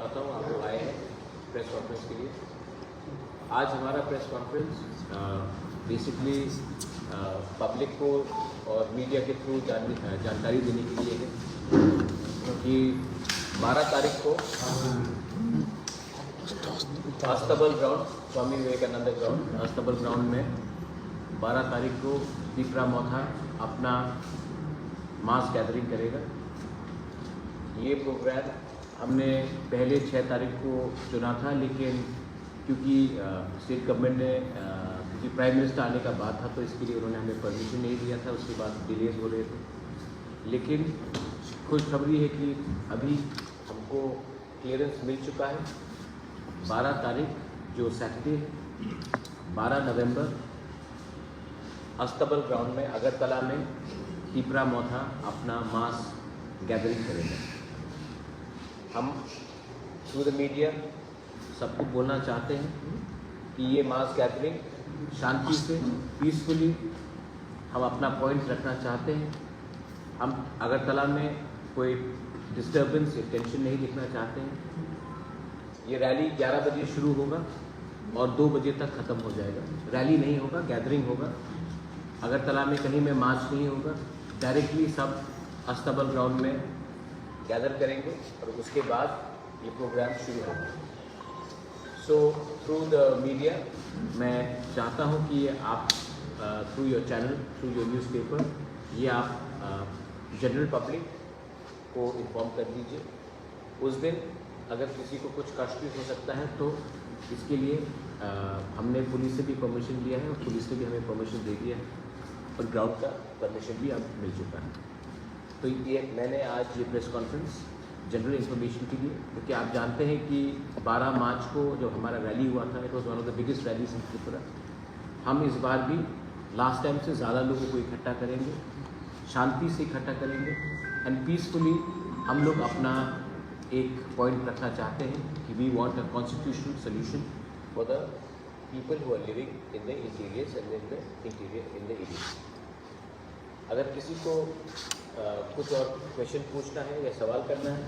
आता हूँ आप लोग आए हैं प्रेस कॉन्फ्रेंस के लिए। आज हमारा प्रेस कॉन्फ्रेंस बेसिकली पब्लिक को और मीडिया के थ्रू जानकारी देने के लिए है, क्योंकि 12 तारीख को अस्तबल ग्राउंड, स्वामी विवेकानंद ग्राउंड, अस्तबल ग्राउंड में 12 तारीख को तीपरा मोथा अपना मास गैदरिंग करेगा। ये प्रोग्राम हमने पहले 6 तारीख को चुना था, लेकिन क्योंकि स्टेट गवर्नमेंट ने क्योंकि प्राइम मिनिस्टर आने का बात था तो इसके लिए उन्होंने हमें परमिशन नहीं दिया था। उसके बाद डिलेज हो रहे थे, लेकिन खुशखबरी है कि अभी हमको क्लियरेंस मिल चुका है। 12 तारीख जो सैटरडे है, 12 नवंबर अस्तबल ग्राउंड में अगरतला में तीपरा मोथा अपना मास गैदरिंग करेगा। हम थ्रू द मीडिया सबको बोलना चाहते हैं कि ये मास गैदरिंग शांति से, पीसफुली हम अपना पॉइंट रखना चाहते हैं। हम अगरतला में कोई डिस्टर्बेंस या टेंशन नहीं दिखना चाहते हैं। ये रैली 11 बजे शुरू होगा और 2 बजे तक ख़त्म हो जाएगा। रैली नहीं होगा, गैदरिंग होगा। अगरतला में कहीं में मार्च नहीं होगा, डायरेक्टली सब अस्तबल ग्राउंड में गैदर करेंगे और उसके बाद ये प्रोग्राम शुरू होगा। सो थ्रू द मीडिया मैं चाहता हूँ कि आप through your channel, through your newspaper, ये आप जनरल पब्लिक को इन्फॉर्म कर दीजिए। उस दिन अगर किसी को कुछ कष्ट भी हो सकता है तो इसके लिए हमने पुलिस से भी परमिशन लिया है और पुलिस ने भी हमें परमिशन दे दिया है और ग्राउंड का परमिशन भी अब मिल चुका है। तो ये मैंने आज ये प्रेस कॉन्फ्रेंस जनरल इन्फॉर्मेशन के लिए, क्योंकि आप जानते हैं कि 12 मार्च को जो हमारा रैली हुआ था, it was one of the biggest rallies in Tripura. हम इस बार भी लास्ट टाइम से ज़्यादा लोगों को इकट्ठा करेंगे, शांति से इकट्ठा करेंगे एंड पीसफुली। हम लोग अपना एक पॉइंट रखना चाहते हैं कि we want a constitutional solution for the people who are living in the interiors and in the interior in the area. अगर किसी को कुछ और क्वेश्चन पूछना है या सवाल करना है,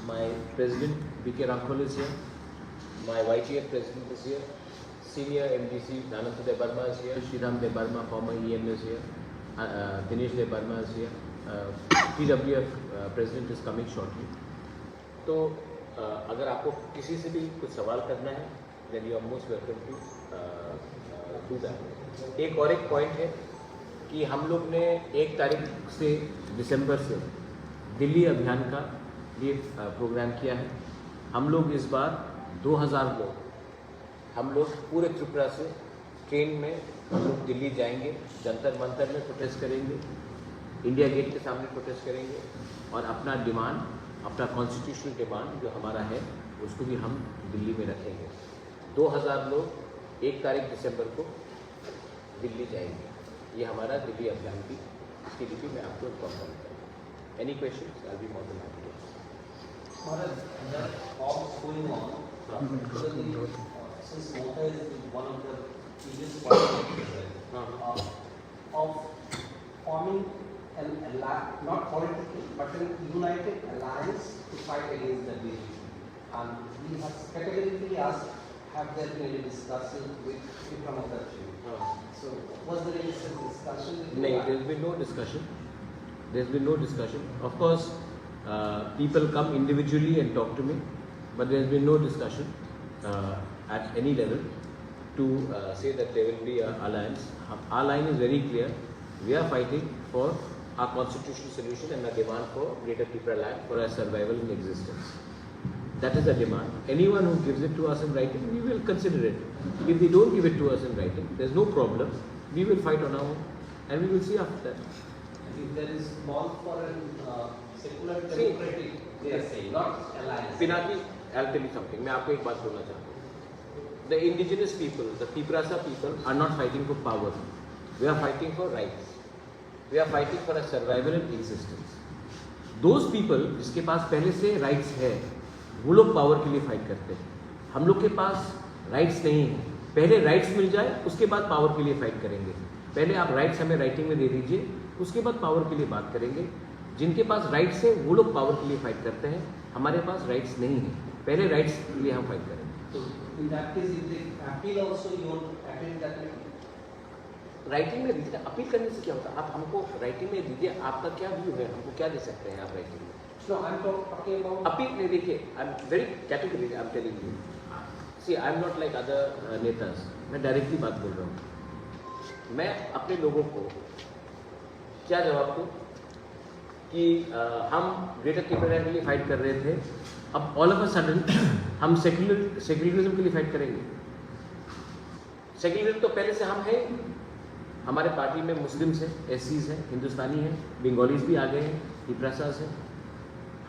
my president B.K. Rangkhol is here, my YTF president is here, senior MDC Nanantha De Barma is here, Sriram De Barma former EM is here, Dinesh De Barma is here, TWF president is coming shortly. तो अगर आपको किसी से भी कुछ सवाल करना है then you are most welcome to do that. एक पॉइंट है कि हम लोग ने 1 तारीख से दिसंबर से दिल्ली अभियान का लिए प्रोग्राम किया है। हम लोग इस बार 2000 लोग हम लोग पूरे त्रिपुरा से ट्रेन में हम लोग दिल्ली जाएंगे, जंतर मंतर में प्रोटेस्ट करेंगे, इंडिया गेट के सामने प्रोटेस्ट करेंगे और अपना डिमांड, अपना कॉन्स्टिट्यूशनल डिमांड जो हमारा है उसको भी हम दिल्ली में रखेंगे। 2000 लोग 1 तारीख दिसंबर को दिल्ली जाएंगे। ये हमारा दिल्ली अभियान की स्थिति मैं आपको इन्फॉर्म करूँगा। Any questions? I will be more than happy. Since Motha is one of the biggest parties of forming an not political but an united alliance to fight against the BJP, and we have categorically asked, have there been any discussion with Tikram Mukherjee? So was there any such discussion? No, there has been no discussion. There has been no discussion. Of course, people come individually and talk to me, but there has been no discussion at any level to say that there will be an alliance. Our line is very clear. We are fighting for our constitutional solution and a demand for Greater Tripura land for our survival and existence. That is the demand. Anyone who gives it to us in writing, we will consider it. If they don't give it to us in writing, there is no problem. We will fight on our own and we will see after that. If there is call for a secular democratic, they are saying, not alliance. Pinaki, I'll tell you something. मैं आपको एक बात बोलना चाहता हूँ. The indigenous people, the Tiprasa people, are not fighting for power. We are fighting for rights. We are fighting for a survival and existence. Those people जिसके पास पहले से rights है, वो लोग पावर के लिए फाइट करते हैं। हम लोग के पास राइट्स नहीं है। पहले राइट्स मिल जाए, उसके बाद पावर के लिए फाइट करेंगे। पहले आप राइट्स हमें राइटिंग में दे दीजिए, उसके बाद पावर के लिए बात करेंगे। जिनके पास राइट्स है वो लोग पावर के लिए फाइट करते हैं, हमारे पास राइट्स नहीं है। पहले राइट्स के लिए हम फाइट करेंगे। So in that case, if they appeal also, you won't attend that meeting? Writing में दीजिए, अपील करने से क्या होता है, आप हमको राइटिंग में दीजिए, आपका क्या व्यू है, हमको क्या दे सकते हैं आप राइटिंग में। No, I'm talking about. Appeal नहीं, देखिए I am very category, I am telling you, see I am not like other नेताज, मैं डायरेक्टली बात बोल रहा हूँ। मैं अपने लोगों को क्या जवाब दूँ कि हम ग्रेटर केपीआर के लिए फाइट कर रहे थे, अब ऑल ऑफ अ सडन हम सेक्युलरिज्म के लिए फाइट करेंगे। सेक्युलरिज्म तो पहले से हम हैं, हमारे पार्टी में मुस्लिम्स हैं, एससीज हैं, हिंदुस्तानी हैं, बंगालीज भी आ गए हैं, तिपरासाज हैं।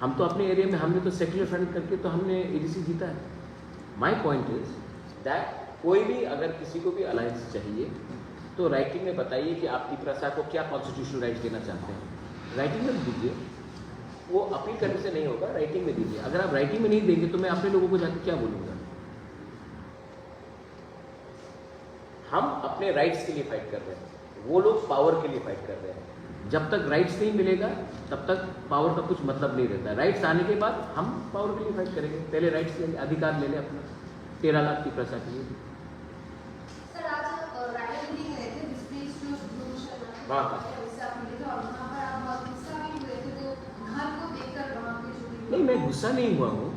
हम तो अपने एरिया में हमने तो सेक्युलर फ्रंट करके तो हमने एडीसी जीता है। माय पॉइंट इज दैट कोई भी अगर किसी को भी अलायंस चाहिए तो राइटिंग में बताइए कि आप तिपरासा को क्या कॉन्स्टिट्यूशनल राइट्स देना चाहते हैं, राइटिंग में दीजिए। वो अपील करने से नहीं होगा, राइटिंग में दीजिए। अगर आप राइटिंग में नहीं देंगे तो मैं अपने लोगों को जाकर क्या बोलूँगा। हम अपने राइट्स के लिए फाइट कर रहे हैं, वो लोग पावर के लिए फाइट कर रहे हैं। जब तक राइट्स नहीं मिलेगा तब तक पावर का कुछ मतलब नहीं रहता है। राइट्स आने के बाद हम पावर के लिए फाइट करेंगे। पहले राइट्स लेंगे, अधिकार ले लें अपना 13 लाख की प्रजा के लिए। सर आज राइटर मीटिंग गए थे डिस्प्लेस टू ग्लोबल हाँ। वैसे आपने देखा और वहाँ पर आप बहुत गुस्सा भी हुए थे, तो घर को देखकर वहाँ पे जो भी नहीं, मैं गुस्सा नहीं हुआ हूँ,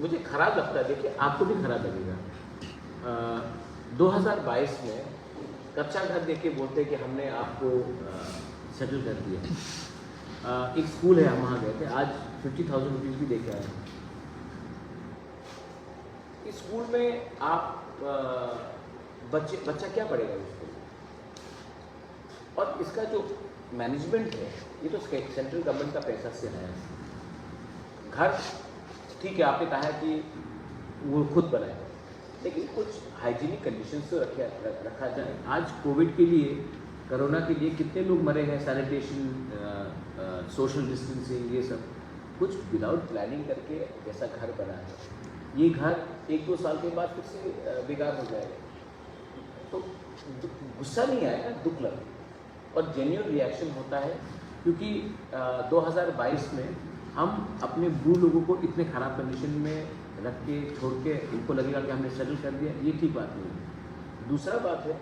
मुझे खराब लगता है। देखिए आपको भी खराब लगेगा। 2022 में कच्चा घर देख के बोलते हैं कि हमने आपको सेटल कर दिया। एक स्कूल है, हम वहाँ गए थे, आज 50,000 रुपीज़ भी दे के आए। इस स्कूल में आप बच्चा क्या पढ़ेगा इस स्कूल में? और इसका जो मैनेजमेंट है ये तो सेंट्रल गवर्नमेंट का पैसा से आया है। घर ठीक है, आपने कहा है कि वो खुद बनाए, लेकिन कुछ हाइजीनिक कंडीशंस तो रखा जाए। आज कोविड के लिए, कोरोना के लिए कितने लोग मरे हैं, सैनिटेशन, सोशल डिस्टेंसिंग, ये सब कुछ विदाउट प्लानिंग करके जैसा घर बना है, ये घर 1-2 साल के बाद फिर से बेकार हो जाएगा। तो गुस्सा नहीं आएगा, दुख लगे और जेन्युइन रिएक्शन होता है। क्योंकि 2022 में हम अपने बूढ़ लोगों को इतने ख़राब कंडीशन में रख के छोड़ के इनको लगेगा कि हमने सेटल कर दिया, ये ठीक बात नहीं है। दूसरा बात है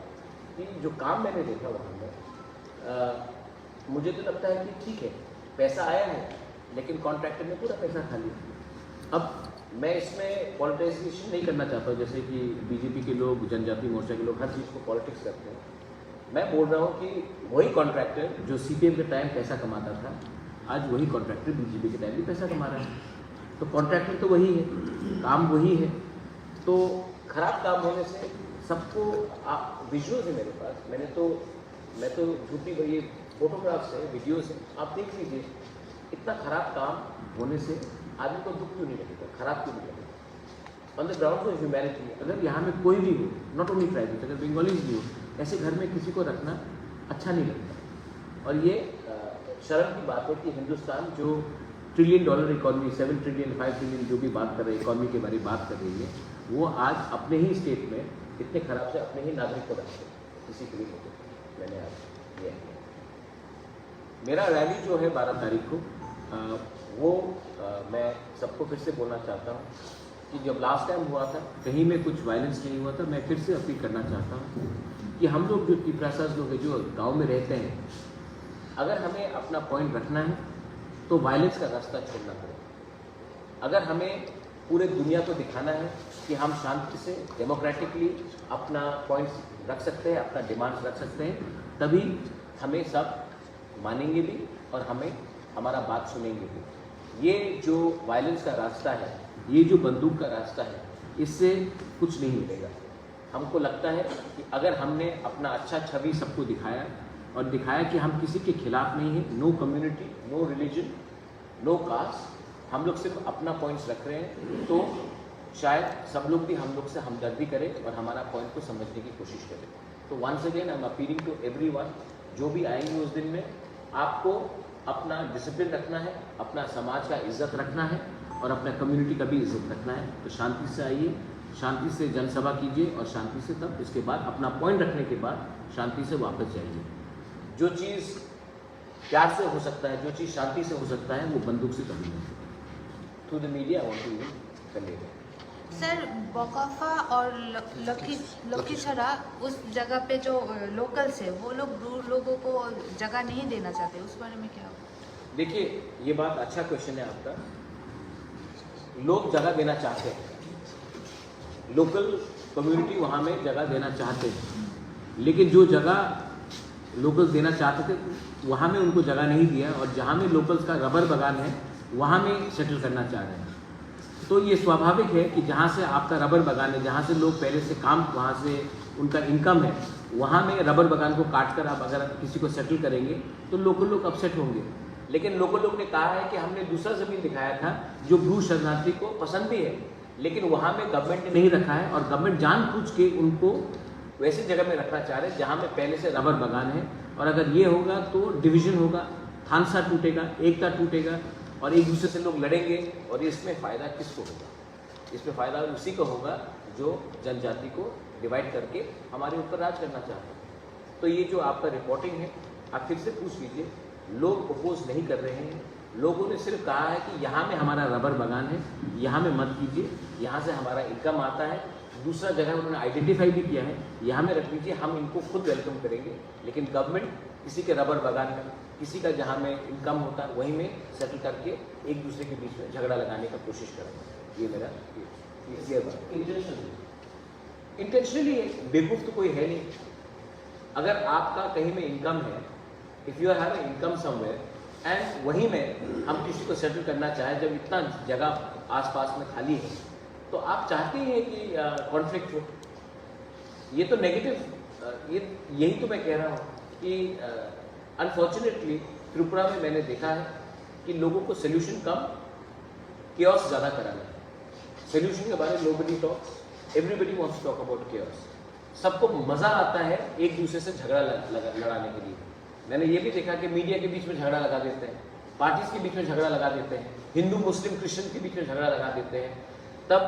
कि जो काम मैंने देखा वहाँ में, मुझे तो लगता है कि ठीक है, पैसा आया है लेकिन कॉन्ट्रैक्टर ने पूरा पैसा खा लिया। अब मैं इसमें पॉलिटिसाइजेशन नहीं करना चाहता हूँ, जैसे कि बीजेपी के लोग, जनजाति मोर्चा के लोग हर चीज़ को पॉलिटिक्स करते हैं। मैं बोल रहा हूँ कि वही कॉन्ट्रैक्टर जो सीपीएम के टाइम पैसा कमाता था, आज वही कॉन्ट्रैक्टर बीजेपी के टाइम भी पैसा कमा रहा है। तो कॉन्ट्रैक्टर तो वही है, काम वही है। तो खराब काम होने से सबको विजुअल्स है मेरे पास, मैं तो झूठी ये फोटोग्राफ्स है, वीडियोस है, आप देख लीजिए। इतना खराब काम होने से आदमी को दुख क्यों नहीं लगेगा, खराब क्यों नहीं लगेगा। On the ground of humanity, अगर यहाँ में कोई भी हो, नॉट ओनली ट्राइबल्स, अगर बंगालीज भी हो, ऐसे घर में किसी को रखना अच्छा नहीं लगता। और ये शर्म की बात है कि हिंदुस्तान जो $1 ट्रिलियन इकॉनमी, 7 ट्रिलियन, 5 ट्रिलियन जो भी बात कर रही है, इकॉनमी के बारे में बात कर रही है, वो आज अपने ही स्टेट में इतने खराब से अपने ही नागरिक को रखते हैं, किसी के भी होते। मैंने आज ये मेरा रैली जो है 12 तारीख को, मैं सबको फिर से बोलना चाहता हूँ कि जब लास्ट टाइम हुआ था कहीं में कुछ वायलेंस नहीं हुआ था। मैं फिर से अपील करना चाहता हूँ कि हम लोग जो तिपरासाज लोग हैं, जो गांव में रहते हैं, अगर हमें अपना पॉइंट रखना है तो वायलेंस का रास्ता छोड़ना पड़ेगा। अगर हमें पूरे दुनिया को दिखाना है कि हम शांति से डेमोक्रेटिकली अपना पॉइंट्स रख सकते हैं, अपना डिमांड्स रख सकते हैं, तभी हमें सब मानेंगे भी और हमें हमारा बात सुनेंगे भी। ये जो वायलेंस का रास्ता है, ये जो बंदूक का रास्ता है, इससे कुछ नहीं मिलेगा। हमको लगता है कि अगर हमने अपना अच्छा छवि सबको दिखाया और दिखाया कि हम किसी के खिलाफ नहीं हैं, no community, no religion, no caste, हम लोग सिर्फ अपना पॉइंट्स रख रहे हैं, तो शायद सब लोग भी हम लोग से हमदर्दी करें और हमारा पॉइंट को समझने की कोशिश करें। तो once again I am appealing to everyone, जो भी आएंगे उस दिन में, आपको अपना डिसिप्लिन रखना है, अपना समाज का इज्जत रखना है और अपना कम्युनिटी का भी इज्जत रखना है। तो शांति से आइए, शांति से जनसभा कीजिए और शांति से तब इसके बाद अपना पॉइंट रखने के बाद शांति से वापस जाइए। जो चीज़ प्यार से हो सकता है, जो चीज़ शांति से हो सकता है, वो बंदूक से कभी नहीं। Through the media I want to कर ले गए। सर बोकाफा और लखीसराय उस जगह पे जो लोकल्स है वो लोग दूर लोगों को जगह नहीं देना चाहते, उस बारे में क्या होगा? देखिए, ये बात अच्छा क्वेश्चन है आपका। लोग जगह देना चाहते हैं, लोकल कम्युनिटी वहाँ में जगह देना चाहते हैं, लेकिन जो जगह लोकल्स देना चाहते थे वहाँ में उनको जगह नहीं दिया, और जहाँ में लोकल्स का रबर बागान है वहाँ में सेटल करना चाह रहे हैं। तो ये स्वाभाविक है कि जहाँ से आपका रबर बागान है, जहाँ से लोग पहले से काम, वहाँ से उनका इनकम है, वहाँ में रबर बागान को काट कर आप अगर किसी को सेटल करेंगे तो लोकल लोग अपसेट होंगे। लेकिन लोकल लोग ने कहा है कि हमने दूसरा ज़मीन दिखाया था जो भू शरणार्थी को पसंद भी है, लेकिन वहाँ में गवर्नमेंट ने नहीं रखा है, और गवर्नमेंट जानबूझ के उनको वैसी जगह में रखना चाह रहे हैं जहाँ में पहले से रबर बागान है। और अगर ये होगा तो डिवीज़न होगा, थानसा टूटेगा, एकता टूटेगा, और एक दूसरे से लोग लड़ेंगे, और इसमें फ़ायदा किसको होगा? इसमें फ़ायदा उसी को होगा जो जनजाति को डिवाइड करके हमारे ऊपर राज करना चाहते हैं। तो ये जो आपका रिपोर्टिंग है, आप फिर से पूछ लीजिए, लोग अपोज नहीं कर रहे हैं, लोगों ने सिर्फ कहा है कि यहाँ में हमारा रबर बागान है, यहाँ में मत कीजिए, यहाँ से हमारा इनकम आता है। दूसरा जगह उन्होंने आइडेंटिफाई भी किया है, यहाँ में रख लीजिए, हम इनको खुद वेलकम करेंगे, लेकिन गवर्नमेंट किसी के रबर बागान का, किसी का जहाँ में इनकम होता है वहीं में सेटल करके एक दूसरे के बीच में झगड़ा लगाने का कोशिश करेंगे। ये मेरा क्लियर बात। इंटेंशनली बेवकूफ़ तो कोई है नहीं। अगर आपका कहीं में इनकम है, if you have income somewhere, and वहीं में हम किसी को सेटल करना चाहें, जब इतना जगह आसपास में खाली है, तो आप चाहते हैं कि कॉन्फ्लिक्ट हो। ये तो नेगेटिव, यही तो मैं कह रहा हूँ कि अनफॉर्चुनेटली त्रिपुरा में मैंने देखा है कि लोगों को सोल्यूशन कम, केओस ज़्यादा कराना है। सोल्यूशन के बारे में nobody talks, everybody wants to talk about chaos. सबको मज़ा आता है एक दूसरे से झगड़ा लड़ाने के लिए। मैंने ये भी देखा कि मीडिया के बीच में झगड़ा लगा देते हैं, पार्टीज के बीच में झगड़ा लगा देते हैं, हिंदू मुस्लिम क्रिश्चियन के बीच में झगड़ा लगा देते हैं, तब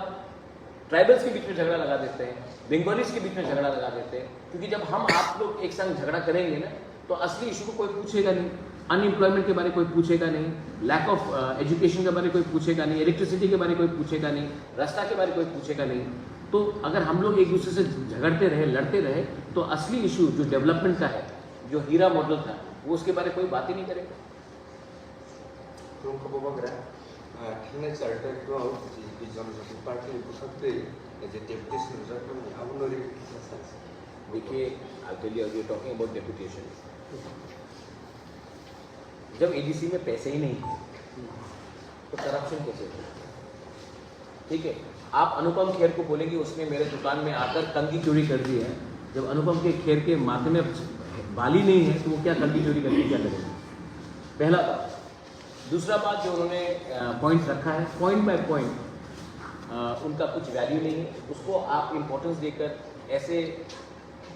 ट्राइबल्स के बीच में झगड़ा लगा देते हैं, बंगालीज के बीच में झगड़ा लगा देते हैं। क्योंकि जब हम आप लोग एक संग झगड़ा करेंगे ना, तो असली इशू को कोई पूछेगा नहीं। अनएम्प्लॉयमेंट के बारे में कोई पूछेगा नहीं, लैक ऑफ एजुकेशन के बारे में कोई पूछेगा नहीं, इलेक्ट्रिसिटी के बारे में कोई पूछेगा नहीं, रास्ता के बारे में कोई पूछेगा नहीं। तो अगर हम लोग एक दूसरे से झगड़ते रहे, लड़ते रहे, तो असली इशू जो डेवलपमेंट का है, जो हीरा मॉडल था, वो उसके बारे में कोई बात ही नहीं करेगा। देखिए, टॉकिंग अबाउट डेपुटेशन, जब एडीसी में पैसे ही नहीं थे तो करप्शन कैसे हो? ठीक है, आप अनुपम खेर को बोलेंगे उसने मेरे दुकान में आकर कंगी चोरी कर दी है। जब अनुपम के खेर के माथे में बाल ही नहीं है तो वो क्या कंगी चोरी करके क्या करेंगे? पहला बात। दूसरा बात, जो उन्होंने पॉइंट रखा है, पॉइंट बाय पॉइंट उनका कुछ वैल्यू नहीं है, उसको आप इम्पोर्टेंस देकर, ऐसे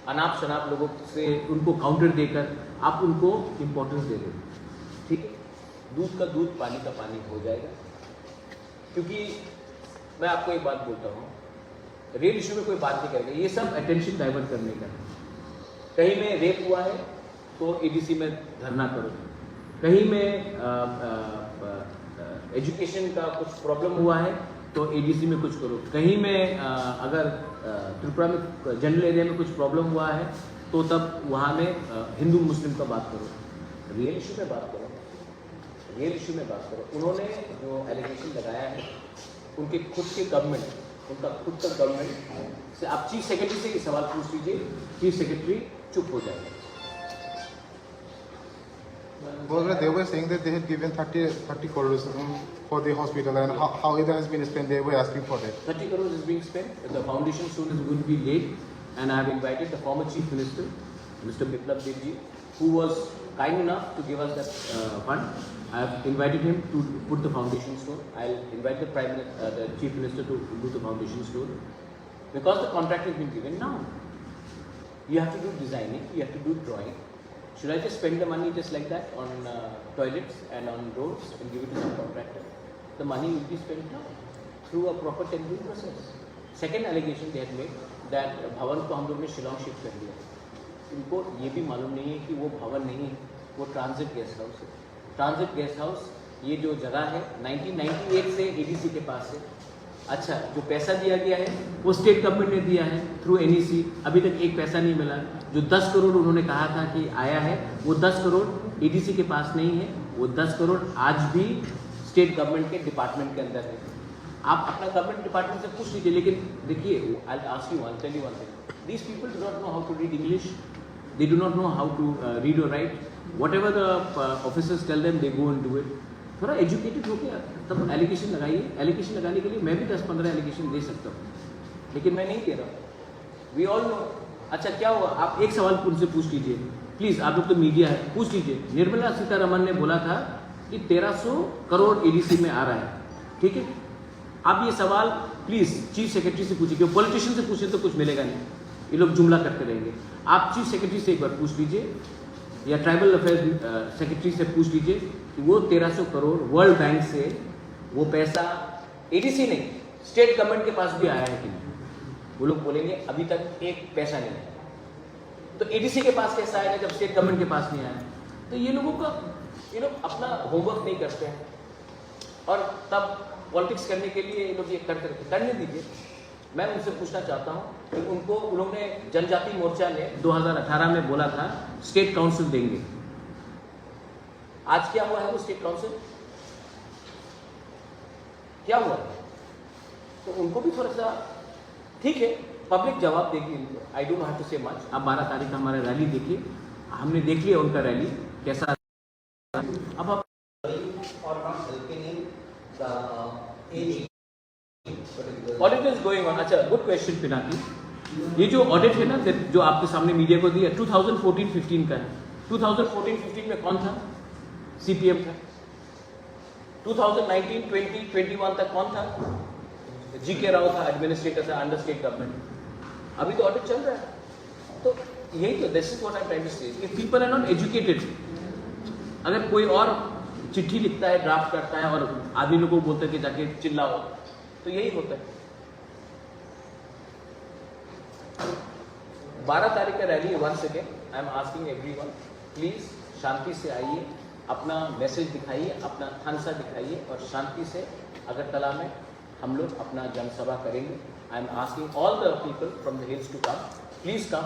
अनाप शनाप लोगों से उनको काउंटर देकर आप उनको इम्पोर्टेंस दे दें। ठीक है, दूध का दूध, पानी का पानी हो जाएगा। क्योंकि मैं आपको एक बात बोलता हूँ, रियल इशू में कोई बात नहीं करेगा, ये सब अटेंशन डाइवर्ट करने का है। कहीं में रेप हुआ है तो एडीसी में धरना करो, कहीं में एजुकेशन का कुछ प्रॉब्लम हुआ है तो एडीसी में कुछ करो, कहीं में अगर त्रिपुरा में जनरल एरिया में कुछ प्रॉब्लम हुआ है तो तब वहाँ में हिंदू मुस्लिम का बात करो। रियल इशू में बात करो, रियल इशू में बात करो। उन्होंने जो एलिगेशन लगाया है, उनके खुद के गवर्नमेंट, उनका खुद का गवर्नमेंट से आप चीफ सेक्रेटरी से ये सवाल पूछ लीजिए, चीफ सेक्रेटरी चुप हो जाएगा। They were saying that they had given 30 crores for the hospital, and how it has been spent. They were asking for that. 30 crores is being spent. The foundation stone is going to be laid, and I have invited the former Chief Minister, Mr. Biplab Debji, who was kind enough to give us that fund. I have invited him to put the foundation stone. I'll invite the Chief Minister to do the foundation stone, because the contract has been given now. You have to do designing, you have to do drawing. Should I just spend the money just like that on toilets and on roads and give it to some contractor? The money will be spent now through a proper tendering process. Second allegation they had made that भवन को हम लोग ने Shillong shift कर दिया। उनको ये भी मालूम नहीं है कि वो भवन नहीं है, वो ट्रांजिट गेस्ट हाउस है। ट्रांजिट गेस्ट हाउस, ये जो जगह है 1998 से एडीसी के पास है। अच्छा जो पैसा दिया गया है वो स्टेट गवर्नमेंट ने दिया है थ्रू NEC, अभी तक एक पैसा नहीं मिला। जो 10 करोड़ उन्होंने कहा था कि आया है वो 10 करोड़ EDC के पास नहीं है, वो 10 करोड़ आज भी स्टेट गवर्नमेंट के डिपार्टमेंट के अंदर है। आप अपना गवर्नमेंट डिपार्टमेंट से पूछ लीजिए, लेकिन देखिए I ask you one, tell you one thing, these people do not know how to read English, they do not know how to read और write, whatever the officers tell them they go and do it. थोड़ा educated हो गया तब allegation लगाइए। Allegation लगाने के लिए मैं भी 10-15 एलिगेशन दे सकता हूँ, लेकिन मैं नहीं दे रहा हूँ। We all know. अच्छा क्या हुआ, आप एक सवाल उनसे पूछ लीजिए प्लीज़, आप लोग तो मीडिया है, पूछ लीजिए। निर्मला सीतारमण ने बोला था कि 1300 करोड़ EDC में आ रहा है, ठीक है। आप ये सवाल प्लीज़ चीफ सेक्रेटरी से पूछिए, क्योंकि पॉलिटिशियन से पूछे तो कुछ मिलेगा नहीं, ये लोग जुमला करते रहेंगे। आप चीफ सेक्रेटरी से एक बार पूछ लीजिए या ट्राइबल अफेयर्स सेक्रेटरी से पूछ लीजिए कि वो 1300 करोड़ वर्ल्ड बैंक से वो पैसा EDC नहीं स्टेट गवर्नमेंट के पास भी आया है कि नहीं। वो लोग बोलेंगे अभी तक एक पैसा नहीं आया। तो EDC के पास कैसा आएगा जब स्टेट गवर्नमेंट के पास नहीं आया? तो ये लोग अपना होमवर्क नहीं करते हैं और तब पॉलिटिक्स करने के लिए ये लोग ये करने दीजिए। मैं उनसे पूछना चाहता हूँ कि उन्होंने जनजाति मोर्चा ने 2018 में बोला था स्टेट काउंसिल देंगे, आज क्या हुआ है वो स्टेट काउंसिल क्या हुआ? तो उनको भी थोड़ा सा ठीक है, पब्लिक जवाब देगी इनको। आई डोंट हैव टू से मच। आप 12 तारीख का हमारा रैली देखिए, हमने देख लिया उनका रैली कैसा। अब आप ऑडिट इज गोइंग ऑन। अच्छा गुड क्वेश्चन पिनाकी। ये जो ऑडिट है ना जो आपके सामने मीडिया को दिया 2014-15 का है। 2014-15 में कौन था? CPM था। 2019, 20, 21 तक कौन था? GK राव था, एडमिनिस्ट्रेटर था अंडर स्टेट गवर्नमेंट। अभी तो ऑडिट चल रहा है। तो यही तो this is what I am trying to say, if people are not educated. अगर कोई और चिट्ठी लिखता है, ड्राफ्ट करता है और आदमी लोगों को बोलता है कि जाके चिल्लाओ, तो यही होता है। 12 तारीख का रैली है। Once again I am asking everyone, please शांति से आइए, अपना मैसेज दिखाइए, अपना थानसा दिखाइए और शांति से अगरतला में हम लोग अपना जनसभा करेंगे। I am asking all the people from the hills to come, please come.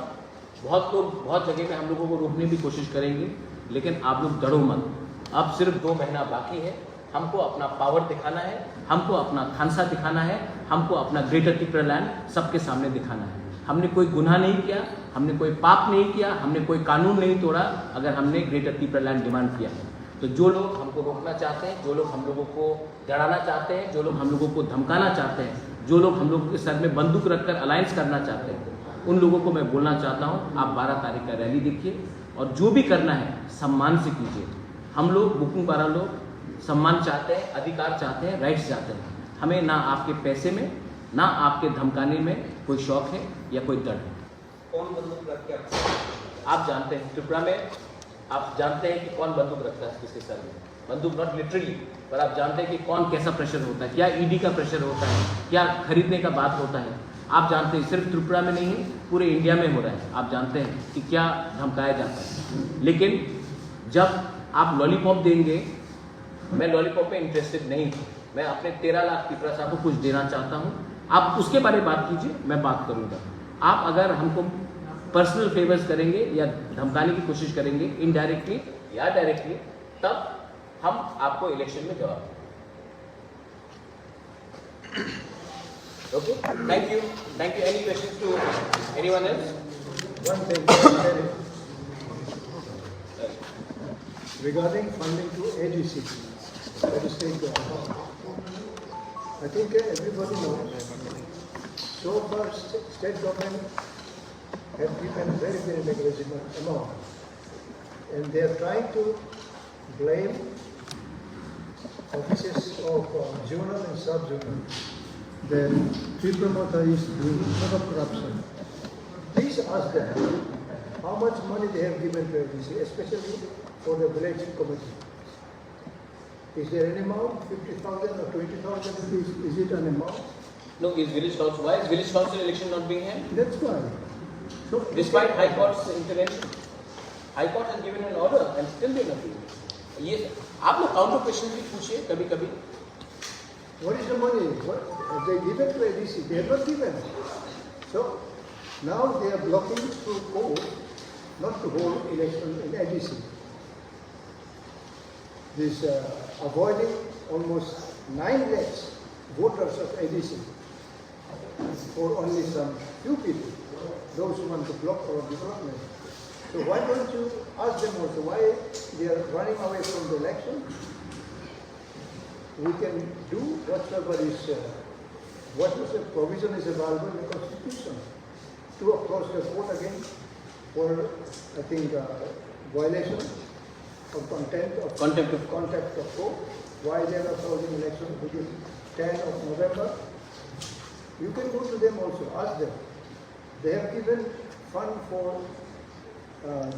बहुत लोग बहुत जगह पे हम लोगों को रोकने की कोशिश करेंगे, लेकिन आप लोग डरो मत। अब सिर्फ 2 महीना बाकी है, हमको अपना पावर दिखाना है, हमको अपना थानसा दिखाना है, हमको अपना ग्रेटर त्रिपुरा लैंड सबके सामने दिखाना है। हमने कोई गुनाह नहीं किया, हमने कोई पाप नहीं किया, हमने कोई कानून नहीं तोड़ा। अगर हमने ग्रेटर त्रिपुरा लैंड डिमांड किया तो जो लोग हमको रोकना चाहते हैं, जो लोग हम लोगों को डराना चाहते हैं, जो लोग हम लोगों को धमकाना चाहते हैं, जो लोग हम लोगों के सर में बंदूक रखकर अलायंस करना चाहते हैं, उन लोगों को मैं बोलना चाहता हूँ आप 12 तारीख का रैली देखिए और जो भी करना है सम्मान से कीजिए। हम लोग बुकिंग वाला लोग सम्मान चाहते हैं, अधिकार चाहते हैं, राइट्स चाहते हैं। हमें ना आपके पैसे में ना आपके धमकाने में कोई शौक है या कोई डर है। कौन बंदूक रख के आप जानते हैं त्रिपुरा में, आप जानते हैं कि कौन बंदूक रखता है किसके सर में। बंदूक नॉट लिटरली, पर आप जानते हैं कि कौन कैसा प्रेशर होता है, क्या ED का प्रेशर होता है, क्या खरीदने का बात होता है। आप जानते हैं सिर्फ त्रिपुरा में नहीं है, पूरे इंडिया में हो रहा है। आप जानते हैं कि क्या धमकाया जाता है। लेकिन जब आप लॉलीपॉप देंगे, मैं लॉलीपॉप में इंटरेस्टेड नहीं हूँ। मैं अपने 13 लाख त्रिपुरा साहब को कुछ देना चाहता हूँ। आप उसके बारे में बात कीजिए, मैं बात करूँगा। आप अगर हमको पर्सनल फेवर्स करेंगे या धमकाने की कोशिश करेंगे इनडायरेक्टली या डायरेक्टली, तब हम आपको इलेक्शन में जवाब देंगे। Okay, thank you. Any questions to anyone else? One thing regarding funding to AGC, that is state government. I think everybody knows. So far, state government have given very negligible amount, and they are trying to blame offices of zonal and sub-zonal. Then Tripura Motha is doing a lot of corruption. Please ask them how much money they have given to AGC, especially for the village committee. Is there any amount, 50,000 or 20,000 rupees? Is it an amount? No, is village council, why is village council election not being held? That's why. So, Despite High Court's intervention, High Court has given an order and still they are not doing it. ये आप लोग counter question भी पूछिए कभी कभी। what is the money? What, They given to ADC, they have not given. So now they are blocking through court not to hold election in ADC. This avoiding almost 9 lakhs voters of ADC for only some few people, those who want to block our development. So why don't you ask them also why they are running away from the election? We can do whatever is, what is the provision is available in the Constitution to approach the court again for, I think, violation of contempt of court. Why they are not holding election within 10 of November? You can go to them also, ask them. They have given fund for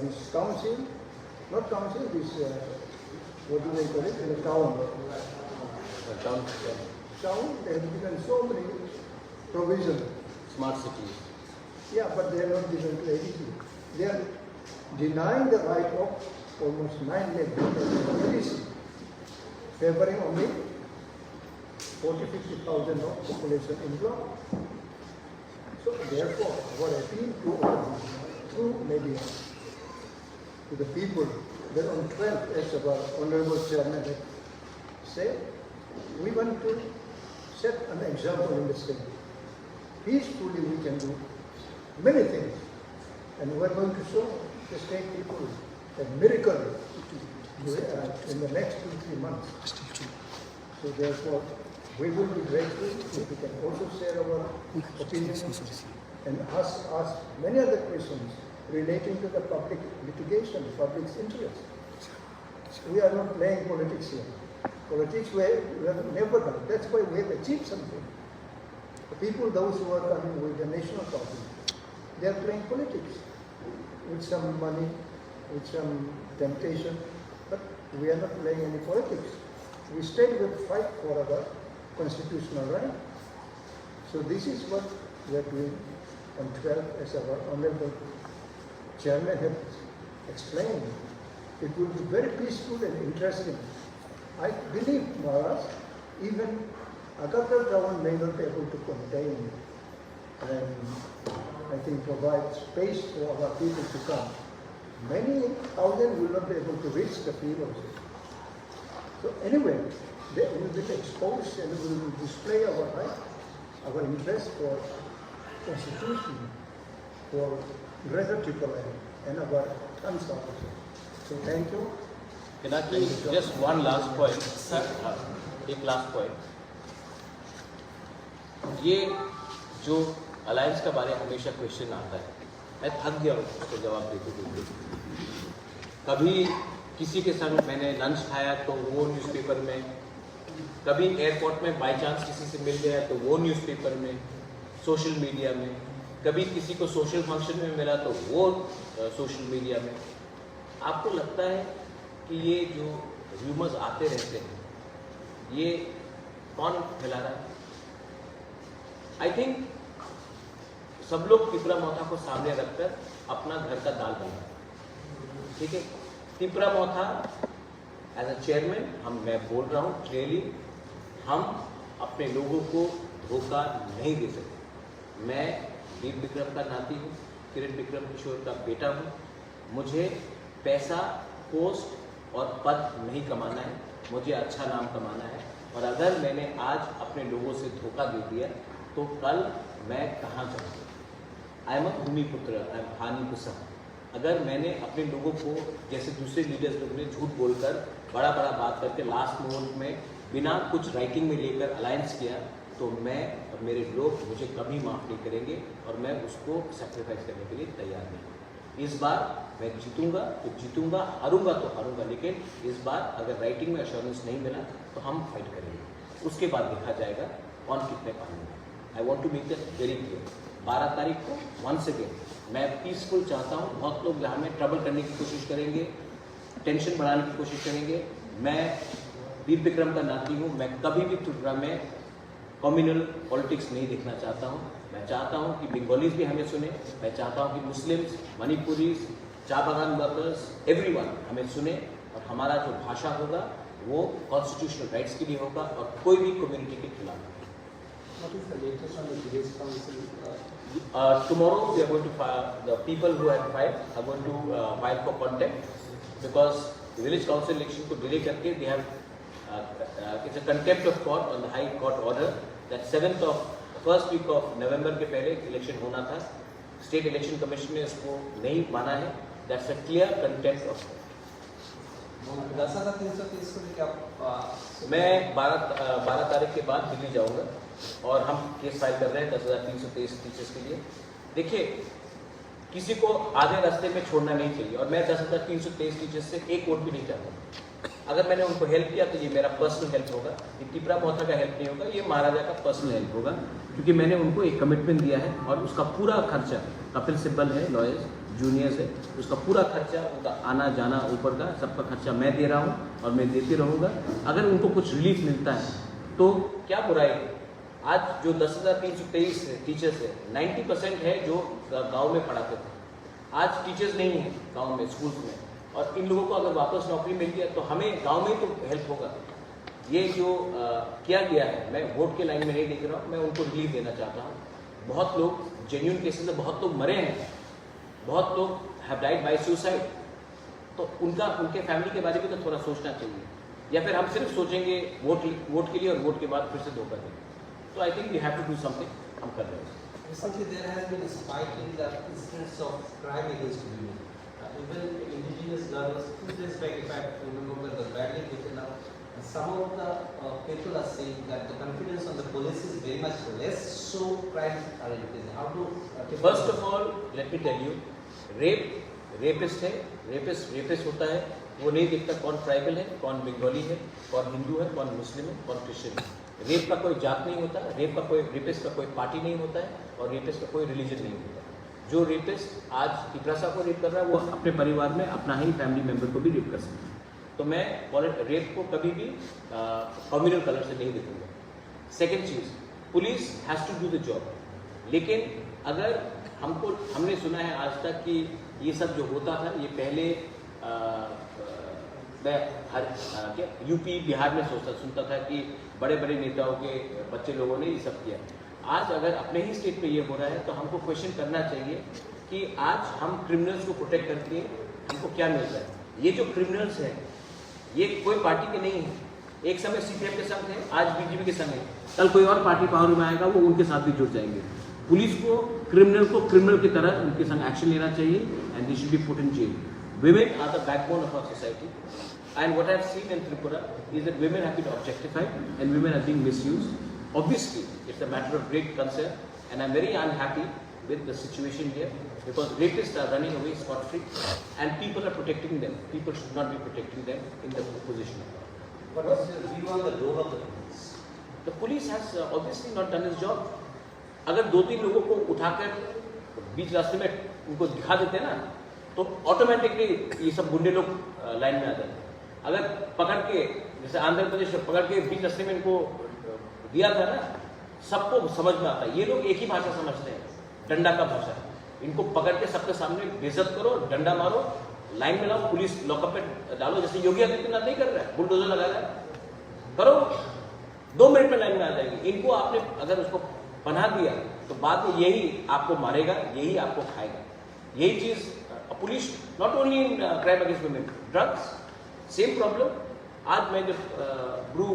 this council, not council, this, what do they call it, in the town. Town, they have given so many provisions. Smart cities. Yeah, but they are not given to ADC. They are denying the right of almost 9 lakh voters to ADC, favoring only 40,000-50,000 of population in block. So therefore, our appeal through media to the people that on 12th, as our Honorable Chairman had said, we want to set an example in the state. Peacefully we can do many things. And we are going to show the state people a miracle in the next 2-3 months. So therefore, we will be grateful if we can also share our opinions and ask many other questions relating to the public litigation, public's interest. We are not playing politics here. Politics we have never done. That's why we have achieved something. The people, those who are coming with the national party, they are playing politics with some money, with some temptation, but we are not playing any politics. We stayed with fight for our constitutional right. So this is what we are doing on 12th, as our Honorable Chairman has explained. It will be very peaceful and interesting. I believe, Maharaj, even Agartala town may not be able to contain and I think provide space for our people to come. Many thousands will not be able to reach the field also. So anyway, they will be exposed and we will display our right, our interest for constitution, for greater Tripoli and our council also. So thank you. Can I tell you just one last point, sir? एक last point, ये जो alliance का बारे में हमेशा question आता है, मैं थक गया हूँ उसको जवाब देते। कभी किसी के संग मैंने लंच खाया तो वो न्यूज़पेपर में, कभी एयरपोर्ट में बाय चांस किसी से मिल गया तो वो न्यूज़पेपर में, सोशल मीडिया में, कभी किसी को सोशल फंक्शन में मिला तो वो सोशल मीडिया में। आपको लगता है कि ये जो र्यूमर्स आते रहते हैं ये कौन फैला रहा है? आई थिंक सब लोग तिपरा मोथा को सामने रखकर अपना घर का दाल बना, ठीक है। तिपरा मोथा एज अ चेयरमैन मैं बोल रहा हूँ क्लियरली, हम अपने लोगों को धोखा नहीं दे सकते। मैं वीर विक्रम का नाती हूँ, किरण विक्रम किशोर का बेटा हूँ। मुझे पैसा, पोस्ट और पद नहीं कमाना है, मुझे अच्छा नाम कमाना है। और अगर मैंने आज अपने लोगों से धोखा दे दिया तो कल मैं कहाँ जाऊँगा? I am a भूमिपुत्र, I am हानि कुसम। अगर मैंने अपने लोगों को जैसे दूसरे लीडर्स लोगों ने झूठ बोलकर बड़ा बात करके लास्ट मोमेंट में बिना कुछ राइटिंग में लेकर अलायंस किया तो मैं और मेरे लोग मुझे कभी माफ़ नहीं करेंगे और मैं उसको सेक्रीफाइस करने के लिए तैयार नहीं। इस बार मैं जीतूंगा तो जीतूंगा, हारूंगा तो हारूंगा, लेकिन इस बार अगर राइटिंग में अश्योरेंस नहीं मिला तो हम फाइट करेंगे। उसके बाद देखा जाएगा कौन कितने पानी में। I want to make that very clear. 12 तारीख को वंस अगेन मैं पीसफुल चाहता हूँ। बहुत लोग यहाँ में ट्रबल करने की कोशिश करेंगे, टेंशन बढ़ाने की कोशिश करेंगे। मैं वीर विक्रम का नाती हूँ, मैं कभी भी त्रिपुरा में कम्युनल पॉलिटिक्स नहीं देखना चाहता हूँ। मैं चाहता हूँ कि बंगालीज भी हमें सुने, मैं चाहता हूँ कि मुस्लिम्स, मणिपुरीज, चाय बागान वर्कर्स, एवरीवन हमें सुने और हमारा जो भाषा होगा वो कॉन्स्टिट्यूशनल राइट्स के लिए होगा और कोई भी कम्युनिटी के खिलाफ नहीं। What is the latest on the village council? Tomorrow we are going to file, the people who had filed are going to file for contempt because the village council election को delay करके they have it's a contempt of court on the high court order that 7th of first week of November के पहले election होना था. State election commission ने इसको नहीं माना है. That's a clear contempt of court. 10,330 को लेकर आप मैं 12 तारीख के बाद दिल्ली जाऊंगा और हम केस फाइल कर रहे हैं 10,323 टीचर्स के लिए. देखिए किसी को आधे रास्ते में छोड़ना नहीं चाहिए और मैं 10,323 टीचर्स से एक वोट भी नहीं चाहता. अगर मैंने उनको हेल्प किया तो ये मेरा पर्सनल हेल्प होगा. ये टिपरा मोहता का हेल्प नहीं होगा, ये महाराजा का पर्सनल हेल्प होगा क्योंकि मैंने उनको एक कमिटमेंट दिया है और उसका पूरा खर्चा कपिल सिब्बल है, लॉयर्स जूनियर्स है, उसका पूरा खर्चा उनका आना जाना ऊपर का सबका खर्चा मैं दे रहा हूँ और मैं देते रहूँगा. अगर उनको कुछ रिलीफ मिलता है तो क्या बुराई है. आज जो 10,323 टीचर्स है 90% है जो गांव में पढ़ाते थे. आज टीचर्स नहीं है गांव में स्कूल्स में और इन लोगों को अगर वापस नौकरी मिल गया तो हमें गांव में तो हेल्प होगा. ये जो किया गया है मैं वोट के लाइन में नहीं देख रहा हूँ, मैं उनको रिलीफ देना चाहता हूँ. बहुत लोग जेन्युइन केसेस में बहुत लोग मरे हैं, बहुत लोग हैव डाइड बाय सुसाइड. तो उनके फैमिली के बारे में तो थोड़ा सोचना चाहिए या फिर हम सिर्फ सोचेंगे वोट के लिए और वोट के बाद फिर से धोखा देंगे. तो I think we have to do something. हम कर रहे हैं. Recently there has been a spike in the incidents of crime against women. Even indigenous girls, 2 days back, if I remember, were badly beaten up. Some of the people are saying that the confidence on the police is very much less, so crimes are increasing. How do first of all let me tell you, rapist है, rapist होता है. वो नहीं देखता कौन tribal है, कौन बंगाली है, कौन हिंदू है, कौन मुस्लिम है, कौन क्रिश्चियन है. रेप का कोई जात नहीं होता, रेपिस्ट का कोई पार्टी नहीं होता है और रेपिस्ट का कोई रिलीजन नहीं होता. जो रेपिस्ट आज टिपरासा को रेप कर रहा है वो अपने परिवार में अपना ही फैमिली मेंबर को भी रेप कर सकता है. तो मैं रेप को कभी भी कम्युनल कलर से नहीं देखूंगा. सेकेंड चीज, police has to do the job. लेकिन अगर हमने सुना है आज तक कि ये सब जो होता था ये पहले मैं यूपी बिहार में सुनता था कि बड़े बड़े नेताओं के बच्चे लोगों ने ये सब किया. आज अगर अपने ही स्टेट पे ये हो रहा है तो हमको क्वेश्चन करना चाहिए कि आज हम क्रिमिनल्स को प्रोटेक्ट करके हमको क्या मिल रहा है. ये जो क्रिमिनल्स हैं ये कोई पार्टी के नहीं है. एक समय सीपीएम के संग थे, आज बीजेपी के संग है, कल कोई और पार्टी पावर में आएगा वो उनके साथ भी जुड़ जाएंगे. पुलिस को क्रिमिनल की तरह उनके संग एक्शन लेना चाहिए and they should be put in jail. Women are the backbone of our society, and what I have seen in Tripura is that women have been objectified and women are being misused. Obviously, it's a matter of great concern, and I'm very unhappy with the situation here because rapists are running away scot-free, and people are protecting them. People should not be protecting them in the position of power. What is your view on the role of the police? The police has obviously not done its job. अगर 2-3 लोगों को उठाकर बीच रास्ते में उनको दिखा देते हैं ना तो ऑटोमेटिकली ये सब गुंडे लोग लाइन में आ जाते हैं. अगर पकड़ के जैसे आंध्र प्रदेश में पकड़ के बीच रास्ते में इनको दिया था ना, सबको समझ में आता है. ये लोग एक ही भाषा समझते हैं, डंडा का भाषा. इनको पकड़ के सबके सामने बेइज्जत करो, डंडा मारो, लाइन में लाओ, पुलिस लॉकअप पे डालो जैसे योगी आदित्यनाथ नहीं कर रहा है, बुलडोजर लगा रहा है. करो 2 मिनट में लाइन में आ जाएगी. इनको आपने अगर उसको पनाह दिया तो बाद में यही आपको मारेगा, यही आपको खाएगा. यही चीज police not only in crime against women, drugs same problem. आज मैं जब ब्रू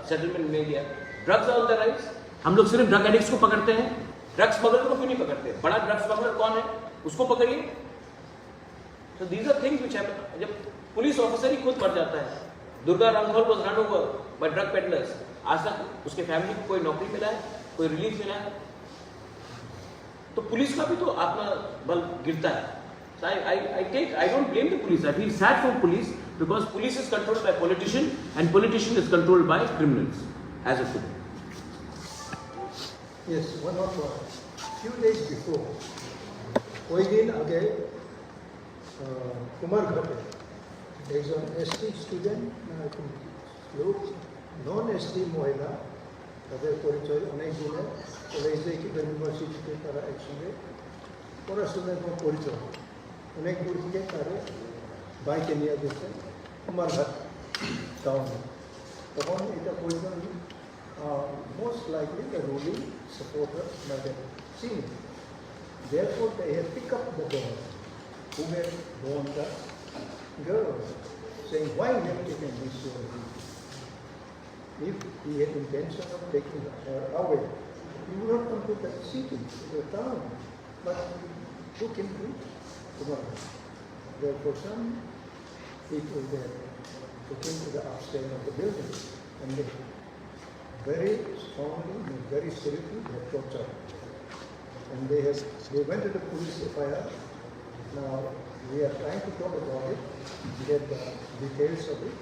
सेटलमेंट में गया, ड्रग्स ऑन द राइज. हम लोग सिर्फ ड्रग एडिक्ट्स को पकड़ते हैं, ड्रग्स स्मगलर को क्यों नहीं पकड़ते? बड़ा ड्रग्स स्मगलर कौन है उसको पकड़िए. So these are things which happen. जब पुलिस ऑफिसर ही खुद मर जाता है. Durga रामघोल was run over by drug peddlers. आज तक उसके फैमिली को कोई नौकरी मिला है, कोई रिलीफ मिला है? तो पुलिस का भी तो आत्मा बल गिरता है. So I don't blame the police. I feel sad for police because police is controlled by politician and politician is controlled by criminals as of today. Yes, one more point. Few days before, कोई दिन आगे कुमार घाटे একজন ST student লোক non ST মহিলা তাদের পরিচয় অনেক দিনে কলেজে কিংবা ইউনিভার্সিটিতে তারা একসঙ্গে পড়াশোনা এবং পরিচয় অনেক দূর থেকে তারা বাইকে নিয়ে গেছেন কুমারঘাট টাউনে. তখন এটা পরিচয় most likely the ruling supporters might have seen it. Therefore, they have picked up the boy who had born the girl, saying, why you have taken this girl? If he had intention of taking her away, he would not come to the city, to the town, but took him to Kumara. Therefore, some people there took him to the upstairs of the building, and they very strongly and very seriously they tortured. And they went to the police FIR. Now we are trying to talk about it, get the details of it,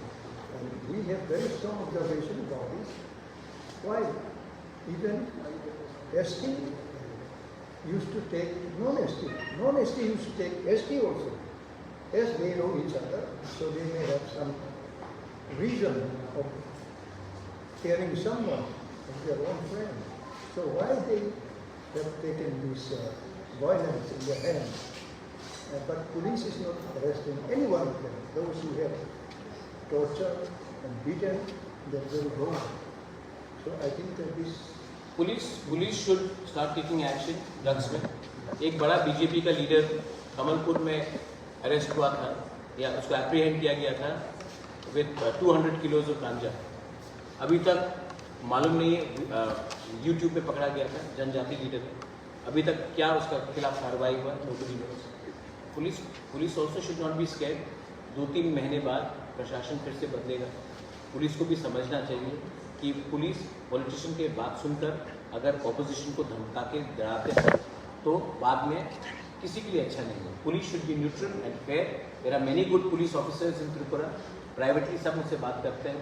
and we have very strong observation about this. Why? Even ST used to take non-ST. Non-ST used to take ST also. As they know each other, so they may have some reason of caring someone as their own friend. So why they have taken this violence in their hands? But police is not arresting any one of them. Those who have tortured and beaten, they're very wrong. So I think that this police should start taking action drugs में. एक बड़ा BJP का leader Kamalpur में arrest हुआ था या उसको apprehend किया गया था विद 200 किलोज ऑफ गांजा. अभी तक मालूम नहीं है, यूट्यूब पे पकड़ा गया था जनजाति लीडर. अभी तक क्या उसका खिलाफ कार्रवाई हुआ, नोटरी में. Police also should not be scared. 2-3 महीने बाद प्रशासन फिर से बदलेगा. पुलिस को भी समझना चाहिए कि पुलिस पॉलिटिशियन के बात सुनकर अगर ऑपोजिशन को धमका के डराते हैं तो बाद में किसी के लिए अच्छा नहीं है. Police should be neutral and fair. There are many good police officers in Tripura. Privately सब मुझसे बात करते हैं,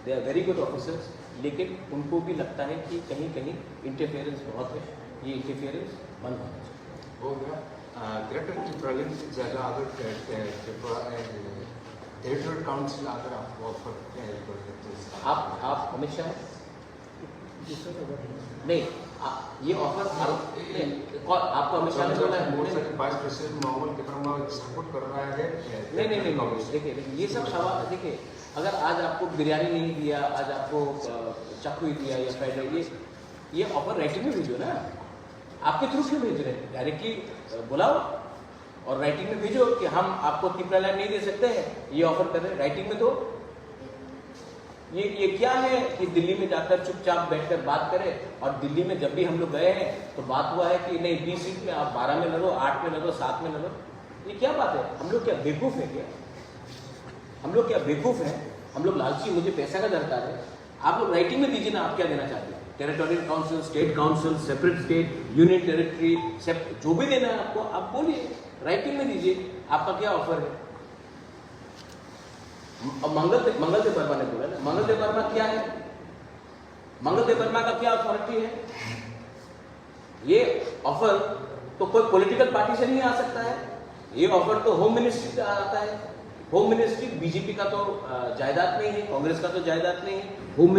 they are very good officers. लेकिन उनको भी लगता है कि कहीं कहीं इंटरफेरेंस बहुत है. ये इंटरफेरेंस बंद होना चाहिए. होगा ग्रेटर त्रिपुरा जगह अगर त्रिपुरा टेरिटोरियल काउंसिल अगर आप ऑफर कर देते हैं, आप अमित शाह नहीं, ये ऑफर आपको अमित शाह ने बोला है. वाइस प्रेसिडेंट मोहम्मद किफरमा सपोर्ट कर रहा है. नहीं. देखिए ये सब सवाल. देखिए अगर आज आपको बिरयानी नहीं दिया, आज आपको चाकू दिया या फ्राइड राइस, ये ऑफर राइटिंग में भेजो ना. आपके थ्रू क्यों भेज रहे हैं? डायरेक्टली बुलाओ और राइटिंग में भेजो कि हम आपको त्रिपुरा लैंड नहीं दे सकते हैं, ये ऑफर कर रहे हैं. राइटिंग में दो. ये क्या है कि दिल्ली में जाकर चुपचाप बैठकर बात करें. और दिल्ली में जब भी हम लोग गए हैं तो बात हुआ है कि नहीं 20 सीट में आप 12 में लड़ो, 8 में लड़ो, 7 में लड़ो. ये क्या बात है? हम लोग क्या बेवकूफ है क्या? हम लोग क्या बेवकूफ हैं? हम लोग लालची, मुझे पैसा का दरकार है. आप लोग राइटिंग में दीजिए ना, आप क्या देना चाहते हैं. Territorial council, state council, separate state, union territory, जो भी देना है आपको आप बोलिए, राइटिंग में दीजिए. आपका क्या ऑफर है? मंगलदेव वर्मा ने बोला ना. मंगलदेव वर्मा क्या है? मंगलदेव वर्मा का क्या अथॉरिटी है? ये ऑफर तो कोई पॉलिटिकल पार्टी से नहीं आ सकता है. ये ऑफर तो होम मिनिस्ट्री से आता है. होम मिनिस्ट्री बीजेपी का तो जायदाद नहीं है, कांग्रेस का तो जायदाद नहीं है. होम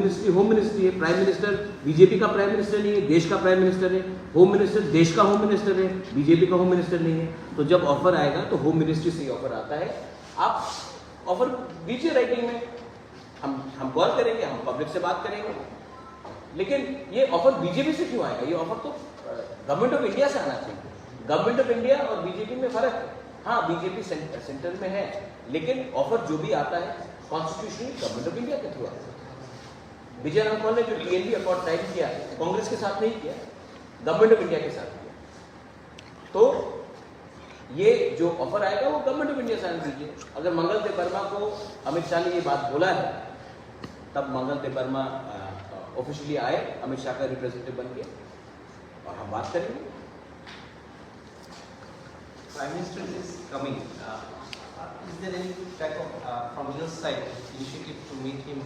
मिनिस्ट्री है. प्राइम मिनिस्टर बीजेपी का प्राइम मिनिस्टर नहीं है, देश का प्राइम मिनिस्टर है. होम मिनिस्टर देश का होम मिनिस्टर है, बीजेपी का होम मिनिस्टर नहीं है. तो जब ऑफर आएगा तो होम मिनिस्ट्री से ही ऑफर आता है. आप ऑफर दीजिए राइटिंग में, हम कॉल करेंगे, हम पब्लिक से बात करेंगे. लेकिन ये ऑफर बीजेपी से क्यों आएगा? ये ऑफर तो गवर्नमेंट ऑफ इंडिया से आना चाहिए. गवर्नमेंट ऑफ इंडिया और बीजेपी में फर्क है. हाँ, बीजेपी सेंटर में है, लेकिन ऑफर जो भी आता है कॉन्स्टिट्यूशनली गवर्नमेंट ऑफ इंडिया के थ्रू आता है. विजय रामपाल ने जो TNB अकॉर्ड साइन किया कांग्रेस के साथ नहीं किया, गवर्नमेंट ऑफ इंडिया के साथ किया. तो ये जो ऑफर आएगा वो गवर्नमेंट ऑफ इंडिया साइन कीजिए. अगर मंगलदेव वर्मा को अमित शाह ने ये बात बोला है, तब मंगलदेव वर्मा ऑफिशियली आए अमित शाह का रिप्रेजेंटेटिव बन के और हम बात करेंगे. Prime Minister is coming. Is there any type of, from your side, initiative to meet him?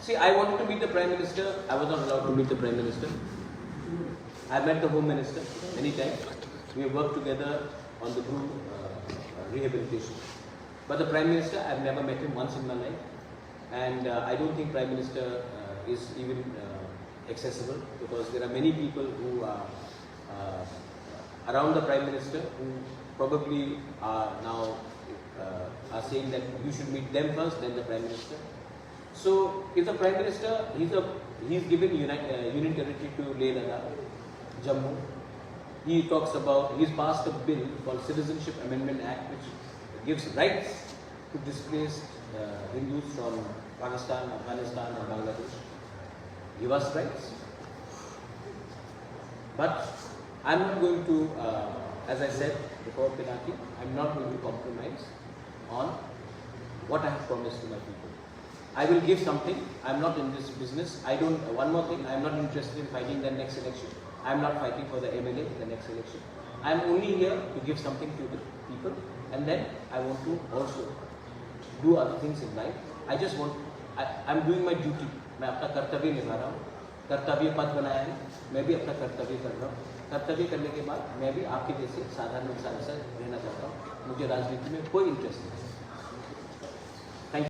See, I wanted to meet the Prime Minister. I was not allowed to meet the Prime Minister. I met the Home Minister many times. We have worked together on the group rehabilitation. But the Prime Minister, I have never met him once in my life. And I don't think Prime Minister is even accessible, because there are many people who are around the Prime Minister who probably are now are saying that you should meet them first, then the Prime Minister. So if the Prime Minister, he's a he's given Union Territory to Leh Ladakh, Jammu. He talks about, he's passed a bill called Citizenship Amendment Act, which gives rights to displaced Hindus from Pakistan, Afghanistan and Bangladesh. Give us rights. But I'm not going to, as I said before Pinaki, I'm not going to compromise on what I have promised to my people. I will give something. I'm not in this business. One more thing, I'm not interested in fighting the next election. I'm not fighting for the MLA in the next election. I'm only here to give something to the people, and then I want to also do other things in life. I'm doing my duty. मैं अपना कर्तव्य निभा रहा हूँ. कर्तव्य पद बनाया है, मैं भी अपना कर्तव्य कर रहा हूँ. कर्तव्य करने के बाद मैं भी आपके जैसे साधारण इंसान से रहना चाहता हूँ. मुझे राजनीति में कोई इंटरेस्ट नहीं है.